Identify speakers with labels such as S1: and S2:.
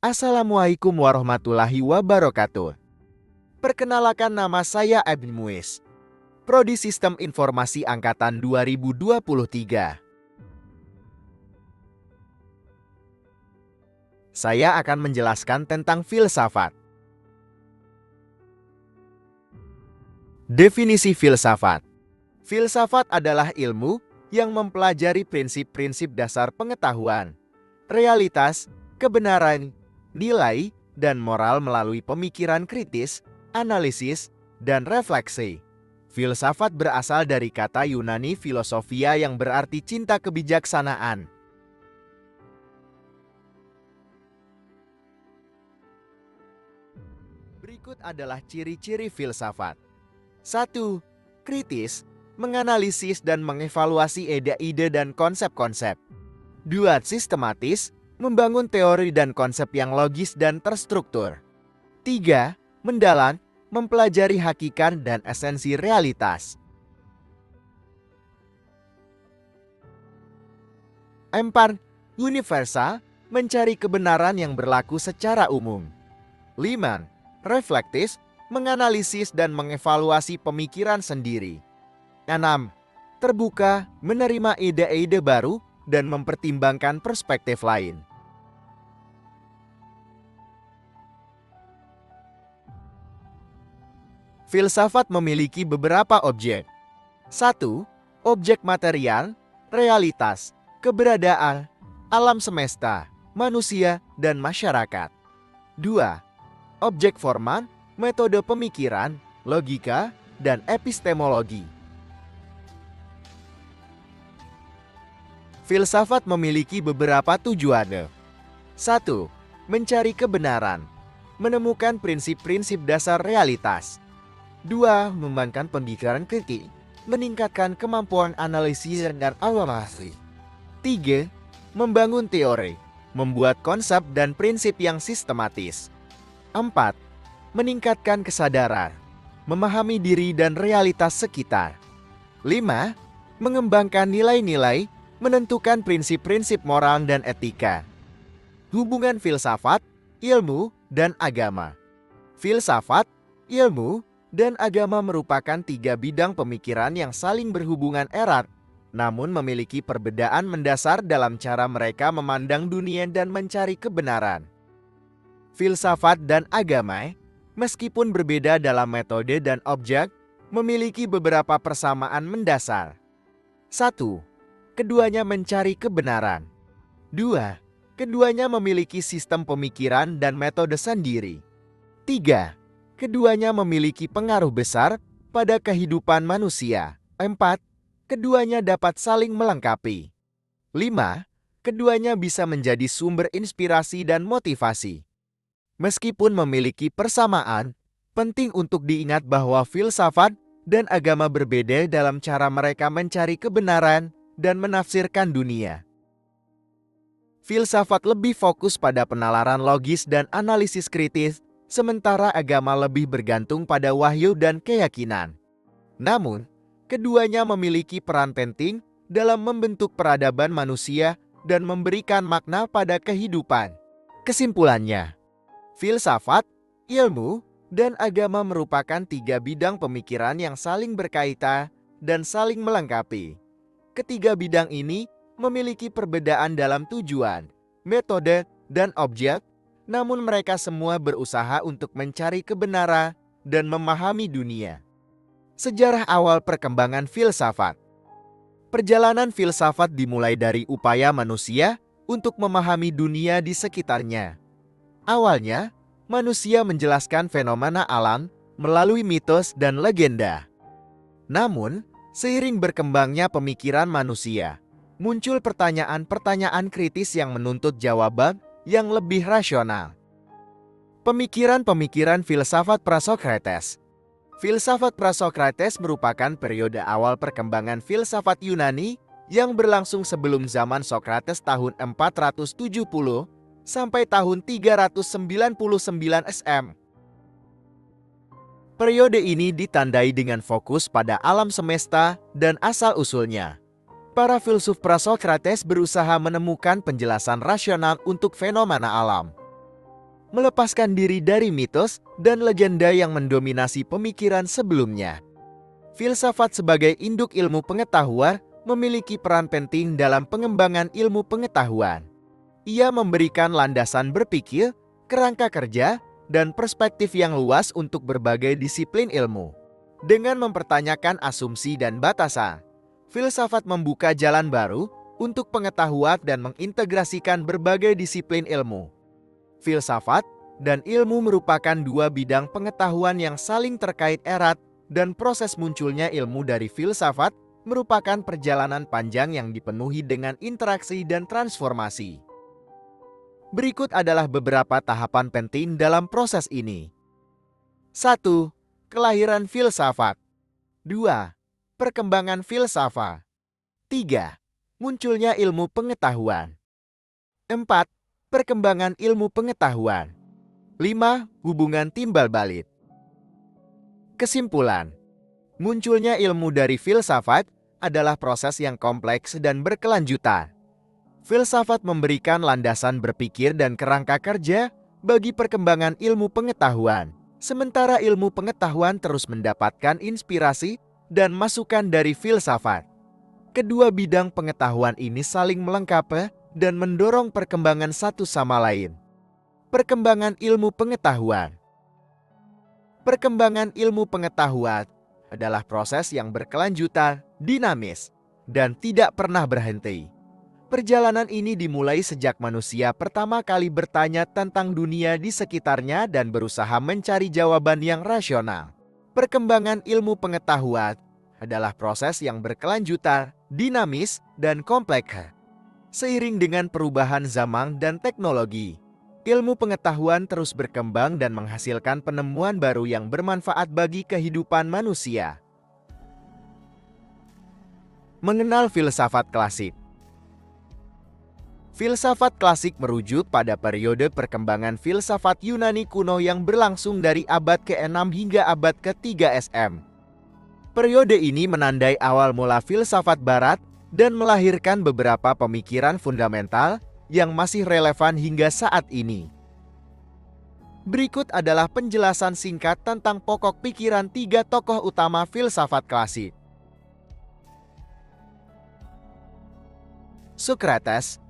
S1: Assalamualaikum warahmatullahi wabarakatuh. Perkenalkan, nama saya Ibn Muiz, Prodi Sistem Informasi Angkatan 2023. Saya akan menjelaskan tentang filsafat. Definisi filsafat. Filsafat adalah ilmu yang mempelajari prinsip-prinsip dasar pengetahuan, realitas, kebenaran, nilai, dan moral melalui pemikiran kritis, analisis, dan refleksi. Filsafat berasal dari kata Yunani filosofia yang berarti cinta kebijaksanaan. Berikut adalah ciri-ciri filsafat. 1. Kritis, menganalisis dan mengevaluasi ide-ide dan konsep-konsep. 2. Sistematis, membangun teori dan konsep yang logis dan terstruktur. 3. Mendalam, mempelajari hakikat dan esensi realitas. 4. Universal, mencari kebenaran yang berlaku secara umum. 5. Reflektif, menganalisis dan mengevaluasi pemikiran sendiri. 6. Terbuka, menerima ide-ide baru dan mempertimbangkan perspektif lain. Filsafat memiliki beberapa objek. 1. Objek material, realitas, keberadaan, alam semesta, manusia, dan masyarakat. 2. Objek formal, metode pemikiran, logika, dan epistemologi. Filsafat memiliki beberapa tujuan. 1. Mencari kebenaran, menemukan prinsip-prinsip dasar realitas. 2. Mengembangkan pemikiran kritis, meningkatkan kemampuan analisis dan evaluasi. 3. Membangun teori, membuat konsep dan prinsip yang sistematis. 4. Meningkatkan kesadaran, memahami diri dan realitas sekitar. 5. Mengembangkan nilai-nilai, menentukan prinsip-prinsip moral dan etika. Hubungan filsafat, ilmu, dan agama. Filsafat, ilmu, dan agama merupakan tiga bidang pemikiran yang saling berhubungan erat, namun memiliki perbedaan mendasar dalam cara mereka memandang dunia dan mencari kebenaran. Filsafat dan agama, meskipun berbeda dalam metode dan objek, memiliki beberapa persamaan mendasar. 1. Keduanya mencari kebenaran. 2. Keduanya memiliki sistem pemikiran dan metode sendiri. 3. Keduanya memiliki pengaruh besar pada kehidupan manusia. 4. Keduanya dapat saling melengkapi. 5. Keduanya bisa menjadi sumber inspirasi dan motivasi. Meskipun memiliki persamaan, penting untuk diingat bahwa filsafat dan agama berbeda dalam cara mereka mencari kebenaran dan menafsirkan dunia. Filsafat lebih fokus pada penalaran logis dan analisis kritis, sementara agama lebih bergantung pada wahyu dan keyakinan. Namun, keduanya memiliki peran penting dalam membentuk peradaban manusia dan memberikan makna pada kehidupan. Kesimpulannya, filsafat, ilmu, dan agama merupakan tiga bidang pemikiran yang saling berkaitan dan saling melengkapi. Ketiga bidang ini memiliki perbedaan dalam tujuan, metode, dan objek, namun mereka semua berusaha untuk mencari kebenaran dan memahami dunia. Sejarah awal perkembangan filsafat. Perjalanan filsafat dimulai dari upaya manusia untuk memahami dunia di sekitarnya. Awalnya, manusia menjelaskan fenomena alam melalui mitos dan legenda. Namun, seiring berkembangnya pemikiran manusia, muncul pertanyaan-pertanyaan kritis yang menuntut jawaban yang lebih rasional. Pemikiran-pemikiran filsafat Prasokrates. Filsafat Prasokrates merupakan periode awal perkembangan filsafat Yunani yang berlangsung sebelum zaman Sokrates tahun 470 sampai tahun 399 SM. Periode ini ditandai dengan fokus pada alam semesta dan asal-usulnya. Para filsuf Prasokrates berusaha menemukan penjelasan rasional untuk fenomena alam. melepaskan diri dari mitos dan legenda yang mendominasi pemikiran sebelumnya. Filsafat sebagai induk ilmu pengetahuan memiliki peran penting dalam pengembangan ilmu pengetahuan. Ia memberikan landasan berpikir, kerangka kerja, dan perspektif yang luas untuk berbagai disiplin ilmu. Dengan mempertanyakan asumsi dan batasan, filsafat membuka jalan baru untuk pengetahuan dan mengintegrasikan berbagai disiplin ilmu. Filsafat dan ilmu merupakan dua bidang pengetahuan yang saling terkait erat, dan proses munculnya ilmu dari filsafat merupakan perjalanan panjang yang dipenuhi dengan interaksi dan transformasi. Berikut adalah beberapa tahapan penting dalam proses ini. 1. Kelahiran filsafat. 2. Perkembangan filsafat. 3. Munculnya ilmu pengetahuan. 4. Perkembangan ilmu pengetahuan. 5. Hubungan timbal balik. Kesimpulan, munculnya ilmu dari filsafat adalah proses yang kompleks dan berkelanjutan. Filsafat memberikan landasan berpikir dan kerangka kerja bagi perkembangan ilmu pengetahuan, sementara ilmu pengetahuan terus mendapatkan inspirasi dan masukan dari filsafat. Kedua bidang pengetahuan ini saling melengkapi dan mendorong perkembangan satu sama lain. Perkembangan ilmu pengetahuan. Perkembangan ilmu pengetahuan adalah proses yang berkelanjutan, dinamis, dan tidak pernah berhenti. Perjalanan ini dimulai sejak manusia pertama kali bertanya tentang dunia di sekitarnya dan berusaha mencari jawaban yang rasional. Perkembangan ilmu pengetahuan adalah proses yang berkelanjutan, dinamis, dan kompleks. Seiring dengan perubahan zaman dan teknologi, ilmu pengetahuan terus berkembang dan menghasilkan penemuan baru yang bermanfaat bagi kehidupan manusia. Mengenal filsafat klasik. Filsafat klasik merujuk pada periode perkembangan filsafat Yunani kuno yang berlangsung dari abad ke-6 hingga abad ke-3 SM. Periode ini menandai awal mula filsafat barat dan melahirkan beberapa pemikiran fundamental yang masih relevan hingga saat ini. Berikut adalah penjelasan singkat tentang pokok pikiran tiga tokoh utama filsafat klasik. Socrates,